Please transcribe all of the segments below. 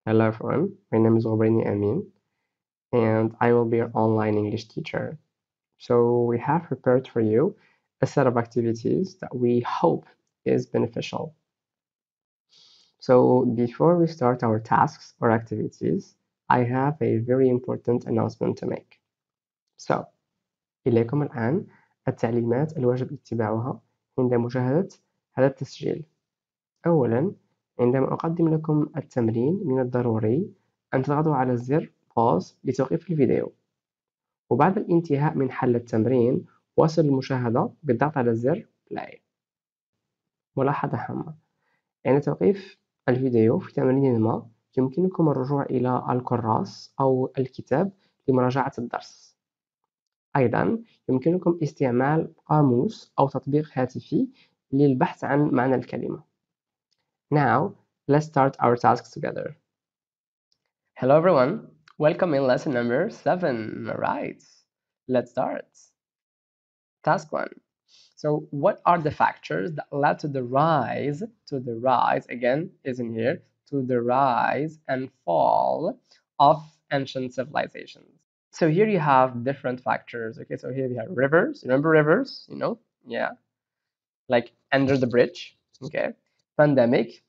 Hello everyone, my name is Amin and I will be your online English teacher. So we have prepared for you a set of activities that we hope is beneficial. So before we start our tasks or activities, I have a very important announcement to make. So إليكم الآن التعليمات الواجب اتباعها عند مشاهدة هذا التسجيل. أولا، عندما أقدم لكم التمرين من الضروري أن تضغطوا على زر pause لتوقيف الفيديو، وبعد الانتهاء من حل التمرين واصل المشاهدة بالضغط على زر play. ملاحظة هامة: عند توقيف الفيديو في تمرين ما يمكنكم الرجوع إلى الكراس أو الكتاب لمراجعة الدرس. أيضا يمكنكم استعمال قاموس أو تطبيق هاتفي للبحث عن معنى الكلمة. Now, let's start our tasks together. Hello everyone, welcome in lesson number 7. Right, let's start. Task 1. So what are the factors that led to the rise, again is in here, to the rise and fall of ancient civilizations? So here you have different factors. Okay, so here we have rivers. Remember rivers, yeah, like under the bridge. Okay, pandemic,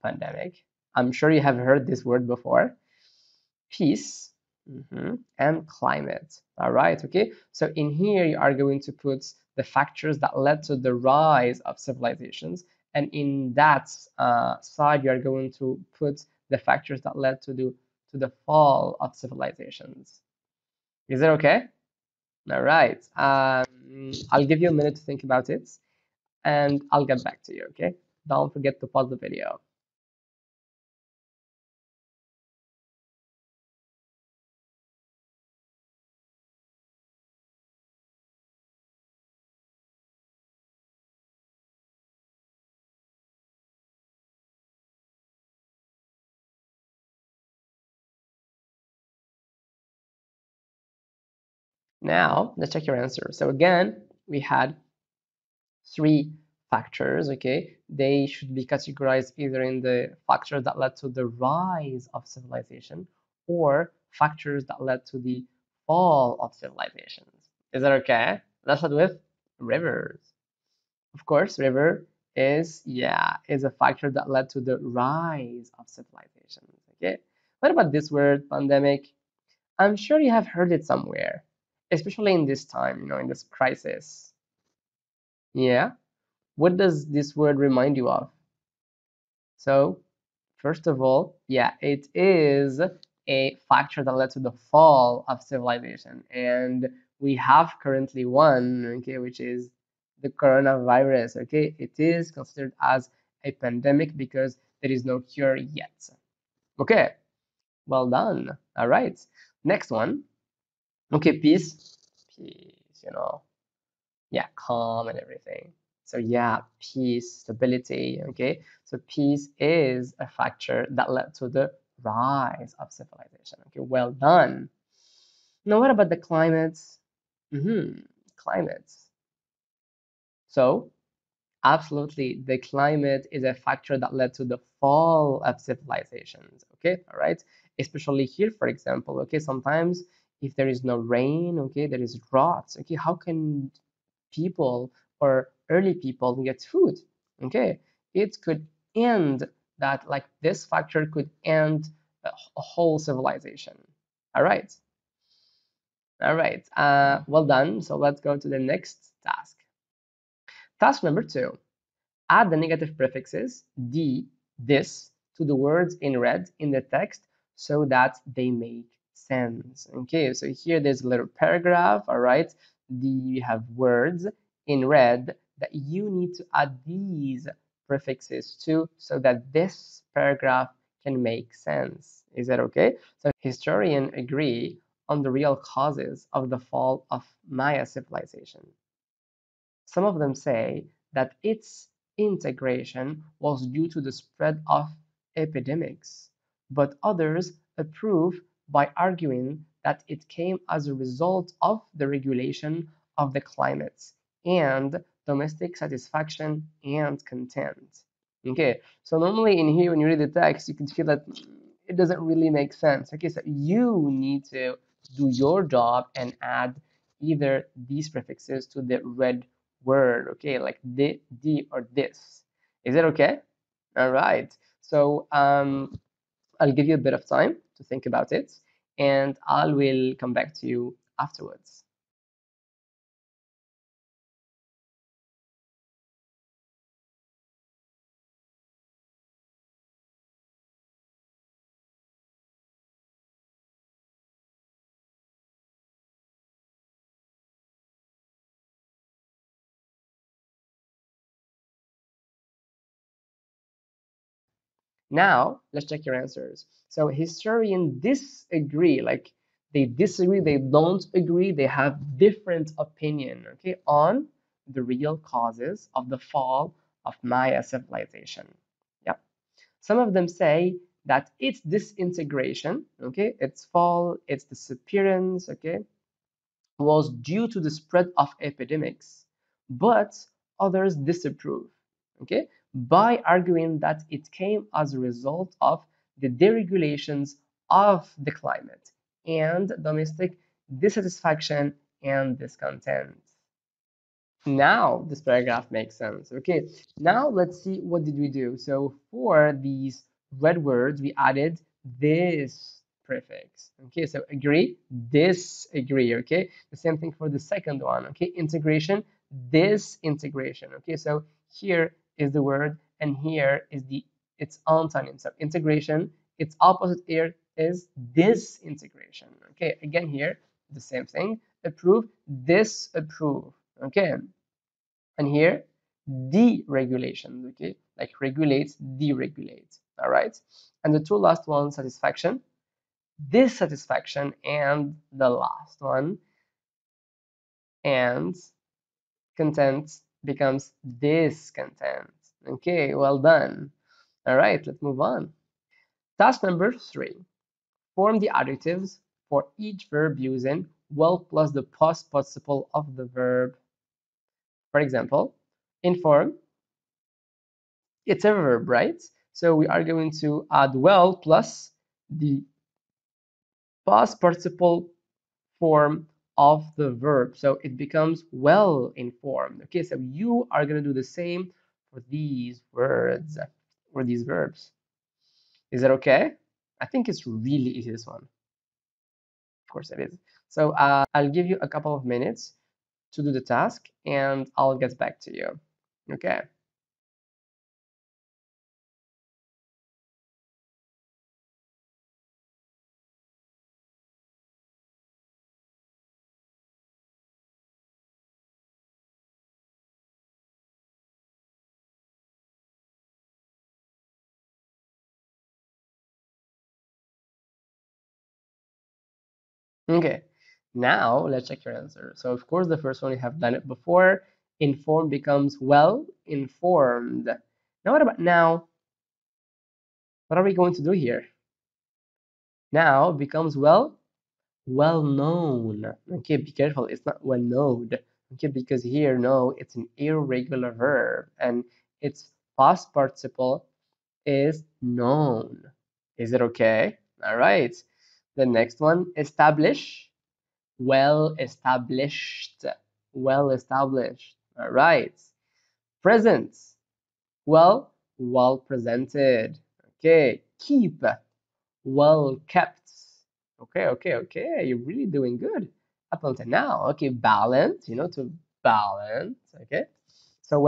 pandemic. I'm sure you have heard this word before. Peace, and climate. All right, okay. So in here you are going to put the factors that led to the rise of civilizations, and in that side you are going to put the factors that led to the fall of civilizations. Is it okay? All right. I'll give you a minute to think about it, and I'll get back to you. Okay. Don't forget to pause the video. Now let's check your answer. So again, we had 3 factors. Okay, they should be categorized either in the factors that led to the rise of civilization or factors that led to the fall of civilizations. Is that okay? Let's start with rivers. Of course, river is a factor that led to the rise of civilizations. Okay, what about this word pandemic? I'm sure you have heard it somewhere, especially in this time, in this crisis. Yeah, what does this word remind you of? So, first of all, it is a factor that led to the fall of civilization. And we have currently one, okay, which is the coronavirus, okay? It is considered as a pandemic because there is no cure yet. Okay, well done. All right, next one. Okay, peace, calm and everything. So peace, stability, okay? So peace is a factor that led to the rise of civilization. Okay, well done. Now what about the climate? Climate. So absolutely, the climate is a factor that led to the fall of civilizations. Okay, all right. Especially here, for example, okay, sometimes if there is no rain, okay, there is drought. Okay, how can people or early people get food? Okay, it could end that, like this factor could end a whole civilization. All right. All right. Well done. So let's go to the next task. Task number 2. Add the negative prefixes the, this to the words in red in the text so that they make sense. Okay, so here there's a little paragraph. All right, you have words in red that you need to add these prefixes to so that this paragraph can make sense. Is that okay? So historians agree on the real causes of the fall of Maya civilization. Some of them say that its integration was due to the spread of epidemics, but others approve by arguing that it came as a result of the regulation of the climate and domestic satisfaction and content. Okay, so normally in here when you read the text, you can feel that it doesn't really make sense. Okay, so you need to do your job and add either these prefixes to the red word, okay, like the, or this. Is it okay? All right. So I'll give you a bit of time to think about it, and I will come back to you afterwards. Now, let's check your answers. So historians disagree, like they disagree, they don't agree, they have different opinion, okay, on the real causes of the fall of Maya civilization. Yep. Some of them say that it's disintegration, okay, its fall, its disappearance, okay, was due to the spread of epidemics, but others disapprove, okay, by arguing that it came as a result of the deregulations of the climate and domestic dissatisfaction and discontent. Now this paragraph makes sense. Okay, now let's see what did we do. So for these red words, we added this prefix. Okay, so agree, disagree. Okay, the same thing for the second one. Okay, integration, disintegration. Okay, so here is the word, and here is the its antonym. So integration, its opposite here is disintegration. Okay, again here the same thing. Approve, disapprove. Okay, and here deregulation, okay, like regulate, deregulate. All right, and the two last ones, satisfaction, dissatisfaction, and the last one, and content, becomes discontent. Okay, well done. All right, let's move on. Task number 3, form the adjectives for each verb using well plus the past participle of the verb. For example, inform, it's a verb, right? So we are going to add well plus the past participle form of the verb. So it becomes well informed. Okay, so you are going to do the same for these words or these verbs. Is that okay? I think it's really easy, this one. Of course it is. So I'll give you a couple of minutes to do the task and I'll get back to you. Okay. Okay, now let's check your answer. So of course, the first one you have done it before. Informed becomes well informed. Now what about now? What are we going to do here? Now becomes well known. Okay, be careful. It's not well known. Okay, because here no, it's an irregular verb and its past participle is known. Is it okay? All right. The next one, establish, well established, well established. All right. Present, well presented. Okay. Keep, well kept. Okay. You're really doing good up until now. Okay. Balance, to balance. Okay. So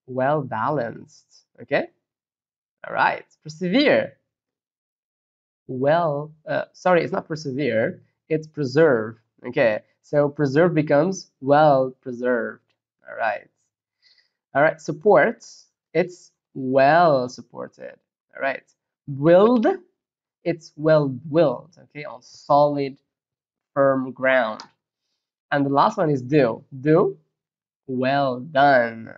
well balanced. Okay. All right. Persevere, sorry, it's not persevere, it's preserve. Okay, so preserve becomes well preserved. All right. All right, support, it's well supported. All right. Build, it's well built, okay, on solid, firm ground. And the last one is do, well done.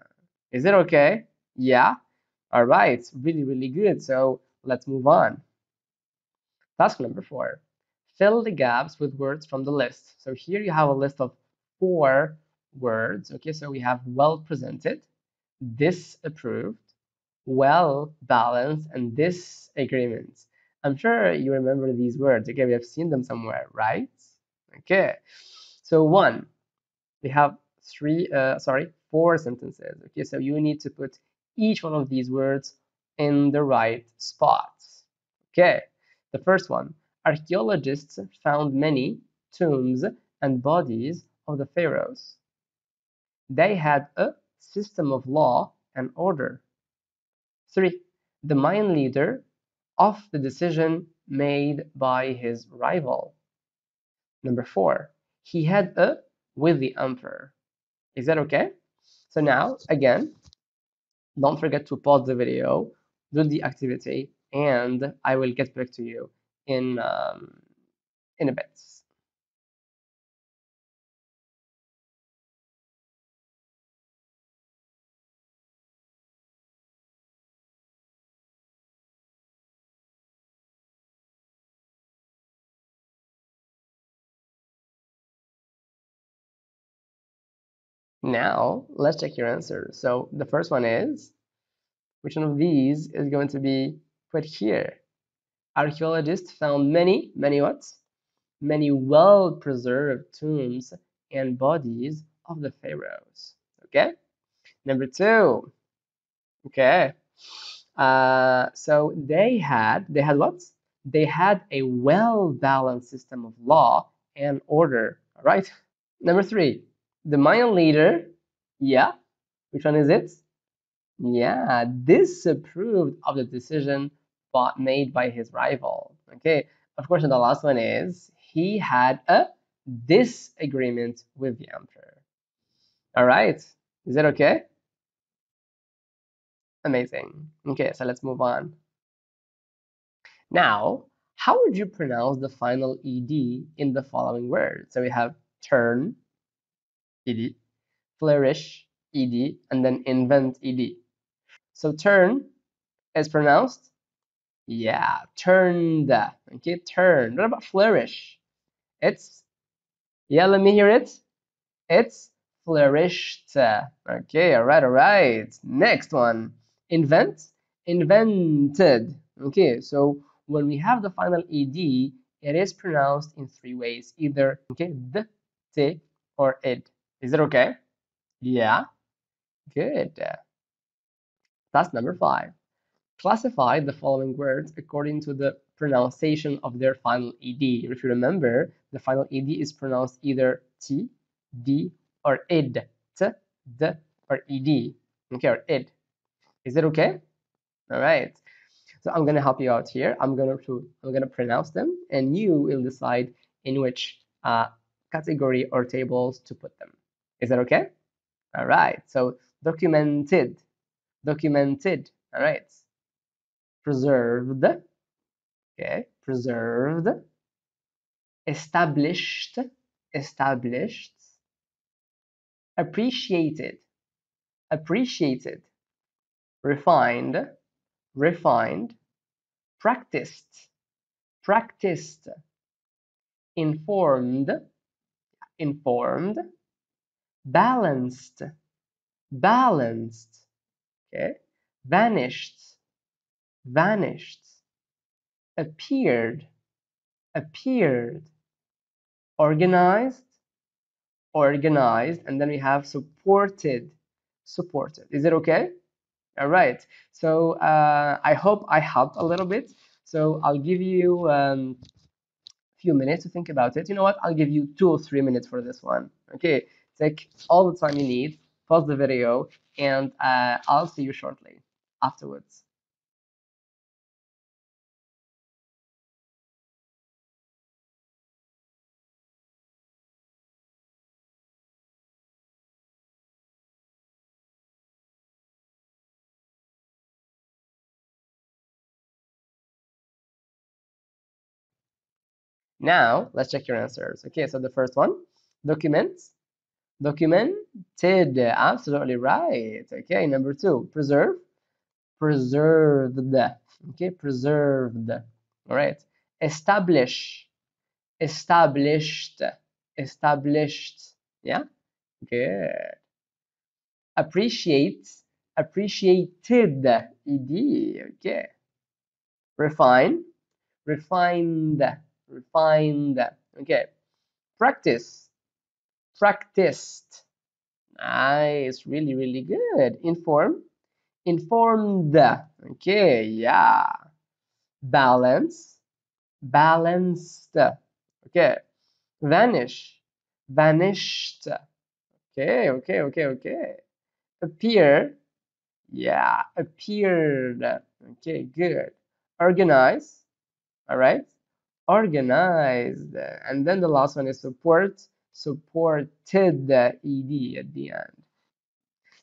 Is it okay? Yeah. All right, really good. So let's move on. Task number 4, fill the gaps with words from the list. So here you have a list of 4 words. Okay, so we have well presented, disapproved, well balanced, and disagreement. I'm sure you remember these words. Okay, we have seen them somewhere, right? Okay, so one, we have four sentences. Okay, so you need to put each one of these words in the right spots. Okay, the first one, archaeologists found many tombs and bodies of the pharaohs. They had a system of law and order. 3. The Mayan leader of the decision made by his rival. Number 4. He had a with the emperor. Is that okay? So now, again, don't forget to pause the video, do the activity, and I will get back to you in a bit. Now, let's check your answers. So the first one is, which one of these is going to be put here? Archaeologists found many what? Many well-preserved tombs and bodies of the pharaohs. Okay. Number 2. Okay. So they had what? They had a well-balanced system of law and order. All right. Number 3. The Mayan leader. Yeah. Which one is it? Yeah, disapproved of the decision made by his rival. Okay, of course, and the last one is he had a disagreement with the emperor. All right, is that okay? Amazing. Okay, so let's move on. Now, how would you pronounce the final ed in the following words? So we have turn, ed, flourish, ed, and then invent, ed. So turn is pronounced. Yeah, turned. Okay, turned. What about flourish? It's, yeah, let me hear it. It's flourished. Okay, all right. Next one. Invent, invented. Okay, so when we have the final ed, it is pronounced in three ways. Either, okay, the, te, or id. Is it okay? Yeah, good. That's number 5. Classify the following words according to the pronunciation of their final ed. If you remember, the final ed is pronounced either t, d, or id. T, d, or ed. Okay, or id. Is it okay? All right. So I'm gonna help you out here. I'm gonna pronounce them, and you will decide in which category or tables to put them. Is that okay? All right. So documented, documented. All right. Preserved. Okay, preserved, established, established, appreciated, appreciated, refined, refined, practiced, practiced, informed, informed, balanced, balanced, okay, vanished, vanished, appeared, appeared, organized, organized, and then we have supported, supported. Is it okay? All right. So I hope I helped a little bit. So I'll give you a few minutes to think about it. You know what? I'll give you 2 or 3 minutes for this one. Okay. Take all the time you need. Pause the video, and I'll see you shortly afterwards. Now let's check your answers. Okay. So the first one, documents. Documented. Absolutely right. Okay. Number 2, preserve. Preserved. Okay, preserved. All right. Establish, established, established. Yeah, good. Appreciate, appreciated. Ed. Okay. Refine, refined, refined. Okay. Practice, practiced. Nice, really, really good. Inform, informed. Okay, yeah. Balance, balanced. Okay. Vanish, vanished. Okay, okay, okay, okay. Appear, yeah, appeared. Okay, good. Organize, all right. Organized. And then the last one is support, supported, ed at the end.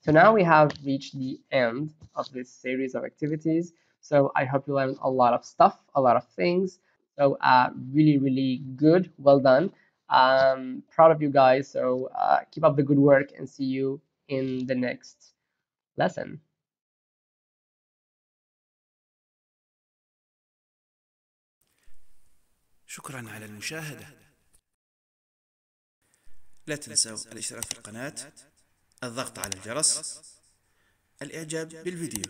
So now we have reached the end of this series of activities. So I hope you learned a lot of stuff, a lot of things. So really, really good. Well done. Proud of you guys. So keep up the good work and see you in the next lesson. شكرا على المشاهدة. لا تنسوا الاشتراك في القناة، الضغط على الجرس، الإعجاب بالفيديو.